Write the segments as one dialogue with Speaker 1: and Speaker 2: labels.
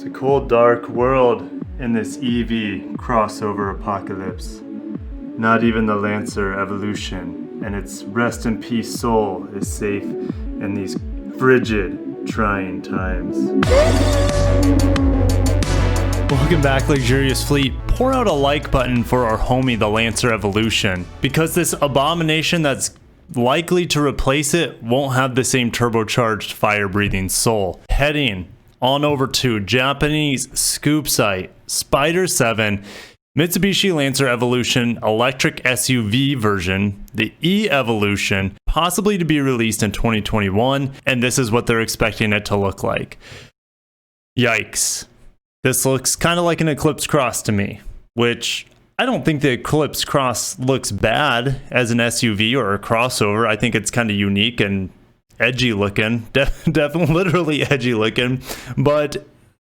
Speaker 1: It's a cold, dark world in this EV crossover apocalypse. Not even the Lancer Evolution and its rest in peace soul is safe in these frigid, trying times. Welcome back, Luxurious Fleet. Pour out a like button for our homie, the Lancer Evolution, because this abomination that's likely to replace it won't have the same turbocharged fire-breathing soul. Heading on over to Japanese scoop site Spider 7, Mitsubishi Lancer Evolution electric SUV version, the E-Evolution, possibly to be released in 2021, and this is what they're expecting it to look like. Yikes. This looks kind of like an Eclipse Cross to me, which I don't think the Eclipse Cross looks bad as an SUV or a crossover. I think it's kind of unique and edgy looking, definitely literally edgy looking, but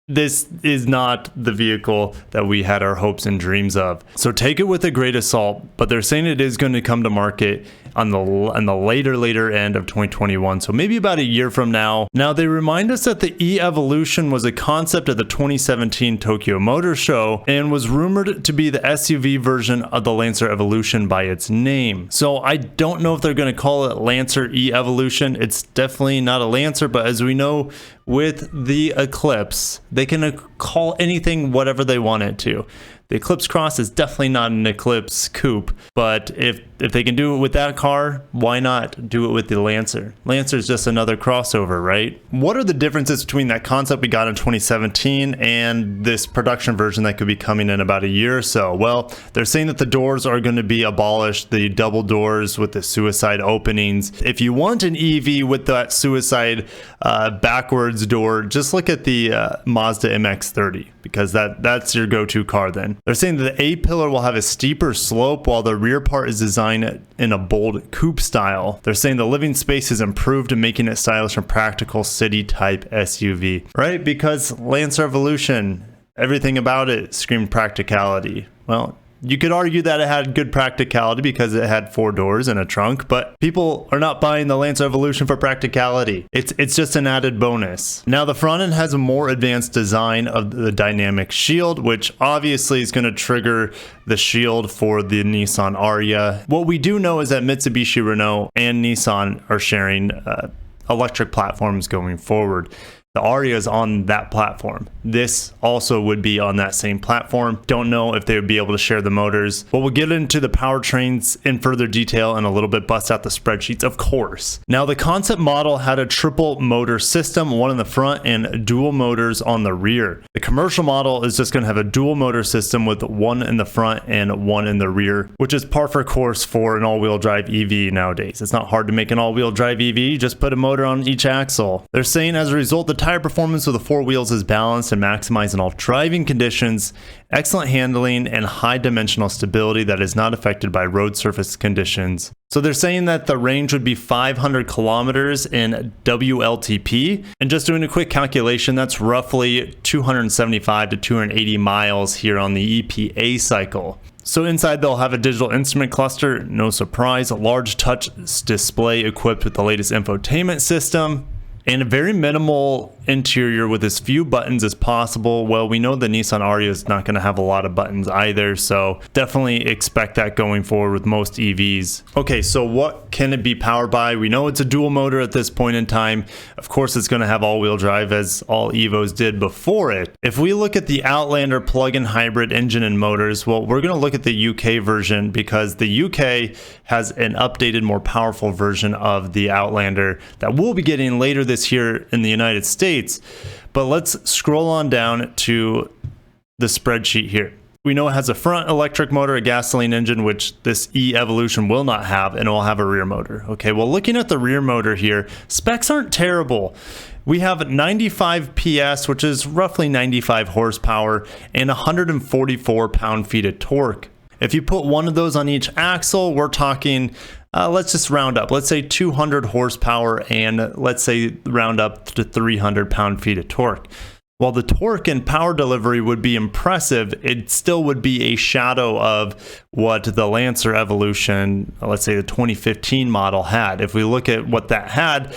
Speaker 1: this is not the vehicle that we had our hopes and dreams of. So take it with a grain of salt, but they're saying it is going to come to market on the later end of 2021, so maybe about a year from now. Now, they remind us that the E-Evolution was a concept at the 2017 Tokyo Motor Show and was rumored to be the SUV version of the Lancer Evolution by its name. So I don't know if they're going to call it Lancer E-Evolution. It's definitely not a Lancer, but as we know with the Eclipse, they can call anything whatever they want it to. The Eclipse Cross is definitely not an Eclipse coupe, but if they can do it with that car, why not do it with the Lancer? Lancer is just another crossover, right? What are the differences between that concept we got in 2017 and this production version that could be coming in about a year or so? Well, they're saying that the doors are going to be abolished, the double doors with the suicide openings. If you want an EV with that suicide backwards door, just look at the Mazda MX-30, because that's your go-to car then. They're saying that the A-pillar will have a steeper slope while the rear part is designed in a bold coupe style. They're saying the living space is improved and making it stylish and practical city type SUV, right? Because Lancer Evolution, everything about it screamed practicality. Well, you could argue that it had good practicality because it had 4 doors and a trunk, but people are not buying the Lancer Evolution for practicality. It's just an added bonus. Now, the front end has a more advanced design of the dynamic shield, which obviously is going to trigger the shield for the Nissan Ariya. What we do know is that Mitsubishi, Renault, and Nissan are sharing electric platforms going forward. The Ariya is on that platform. This also would be on that same platform. Don't know if they would be able to share the motors, but we'll get into the powertrains in further detail in a little bit, bust out the spreadsheets, of course. Now, the concept model had a triple motor system, one in the front and dual motors on the rear. The commercial model is just going to have a dual motor system with one in the front and one in the rear, which is par for course for an all-wheel drive EV nowadays. It's not hard to make an all-wheel drive EV, just put a motor on each axle. They're saying as a result, the tire performance of the 4 wheels is balanced and maximized in all driving conditions, excellent handling, and high dimensional stability that is not affected by road surface conditions. So they're saying that the range would be 500 kilometers in WLTP, and just doing a quick calculation, that's roughly 275 to 280 miles here on the EPA cycle. So inside they'll have a digital instrument cluster, no surprise, a large touch display equipped with the latest infotainment system, and a very minimal interior with as few buttons as possible. Well, we know the Nissan Ariya is not going to have a lot of buttons either, so definitely expect that going forward with most EVs. Okay, so what can it be powered by? We know it's a dual motor at this point in time. Of course, it's going to have all-wheel drive as all Evos did before it. If we look at the Outlander plug-in hybrid engine and motors, well, we're going to look at the UK version because the UK has an updated, more powerful version of the Outlander that we'll be getting later this year in the United States. But let's scroll on down to the spreadsheet here. We know it has a front electric motor, a gasoline engine, which this E-Evolution will not have, and it will have a rear motor. Okay, well, looking at the rear motor here, specs aren't terrible. We have 95 PS, which is roughly 95 horsepower, and 144 pound-feet of torque. If you put one of those on each axle, we're talking let's just round up. Let's say 200 horsepower and let's say round up to 300 pound-feet of torque. While the torque and power delivery would be impressive, it still would be a shadow of what the Lancer Evolution, let's say the 2015 model had. If we look at what that had,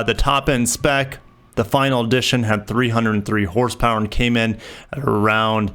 Speaker 1: the top end spec, The final edition had 303 horsepower and came in at around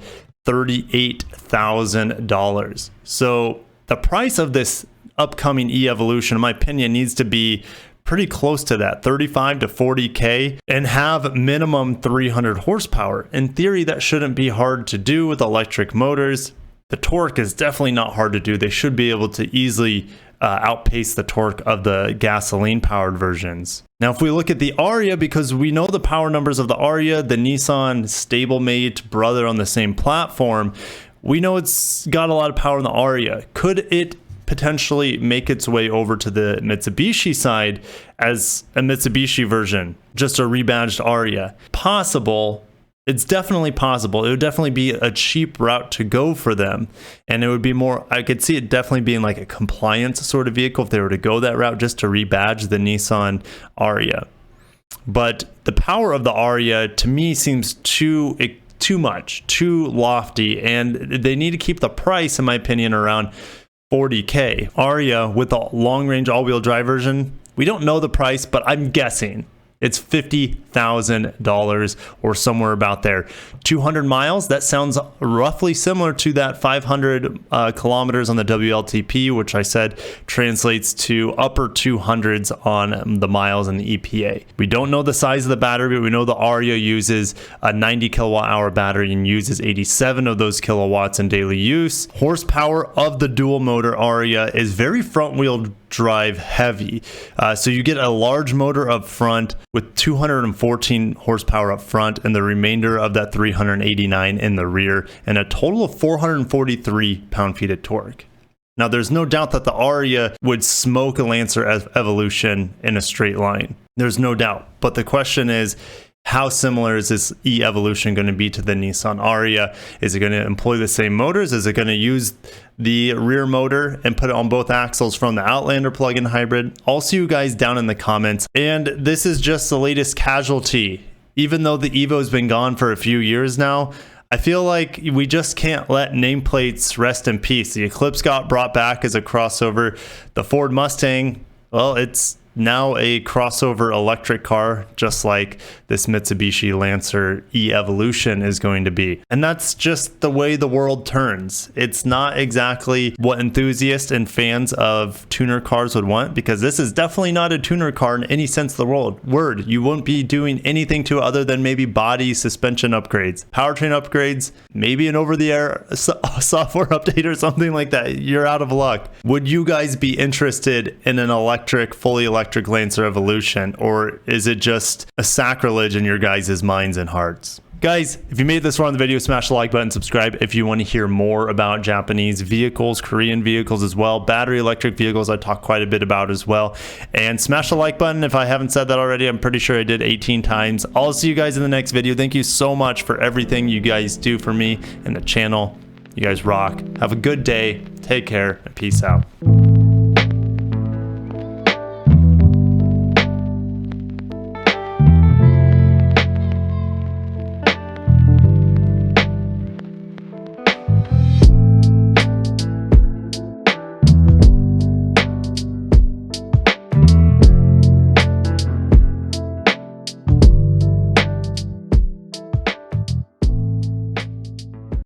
Speaker 1: $38,000. So the price of this upcoming e-Evolution, in my opinion, needs to be pretty close to that, 35 to 40K, and have minimum 300 horsepower. In theory, that shouldn't be hard to do with electric motors. The torque is definitely not hard to do. They should be able to easily outpace the torque of the gasoline powered versions. Now, if we look at the Aria, because we know the power numbers of the Aria, the Nissan stablemate brother on the same platform, we know it's got a lot of power in the Aria. Could it potentially make its way over to the Mitsubishi side as a Mitsubishi version, just a rebadged Aria? Possible. It's definitely possible. It would definitely be a cheap route to go for them. And it would be more, I could see it definitely being like a compliance sort of vehicle if they were to go that route, just to rebadge the Nissan Aria. But the power of the Aria to me seems too much, too lofty, and they need to keep the price, in my opinion, around 40K. Aria with a long-range all-wheel drive version, we don't know the price, but I'm guessing it's $50,000 or somewhere about there. 200 miles, that sounds roughly similar to that 500 kilometers on the WLTP, which I said translates to upper 200s on the miles in the EPA. We don't know the size of the battery, but we know the Aria uses a 90 kilowatt hour battery and uses 87 of those kilowatts in daily use. Horsepower of the dual motor Aria is very front wheel drive heavy. So you get a large motor up front with 214 horsepower up front and the remainder of that 389 in the rear, and a total of 443 pound-feet of torque. Now, there's no doubt that the Aria would smoke a Lancer Evolution in a straight line. There's no doubt. But the question is, how similar is this e-Evolution going to be to the Nissan Aria? Is it going to employ the same motors? Is it going to use the rear motor and put it on both axles from the Outlander plug-in hybrid? I'll see you guys down in the comments. And this is just the latest casualty. Even though the Evo has been gone for a few years now, I feel like we just can't let nameplates rest in peace. The Eclipse got brought back as a crossover. The Ford Mustang, well, it's now a crossover electric car, just like this Mitsubishi Lancer e-Evolution is going to be. And that's just the way the world turns. It's not exactly what enthusiasts and fans of tuner cars would want, because this is definitely not a tuner car in any sense of the word. You won't be doing anything to it other than maybe body suspension upgrades, powertrain upgrades, maybe an over-the-air software update or something like that. You're out of luck. Would you guys be interested in an fully electric Lancer Evolution, or is it just a sacrilege in your guys' minds and hearts? Guys, if you made it this far in the video, smash the like button, subscribe if you want to hear more about Japanese vehicles, Korean vehicles as well, battery electric vehicles I talk quite a bit about as well. And smash the like button if I haven't said that already. I'm pretty sure I did 18 times. I'll see you guys in the next video. Thank you so much for everything you guys do for me and the channel. You guys rock. Have a good day. Take care and peace out.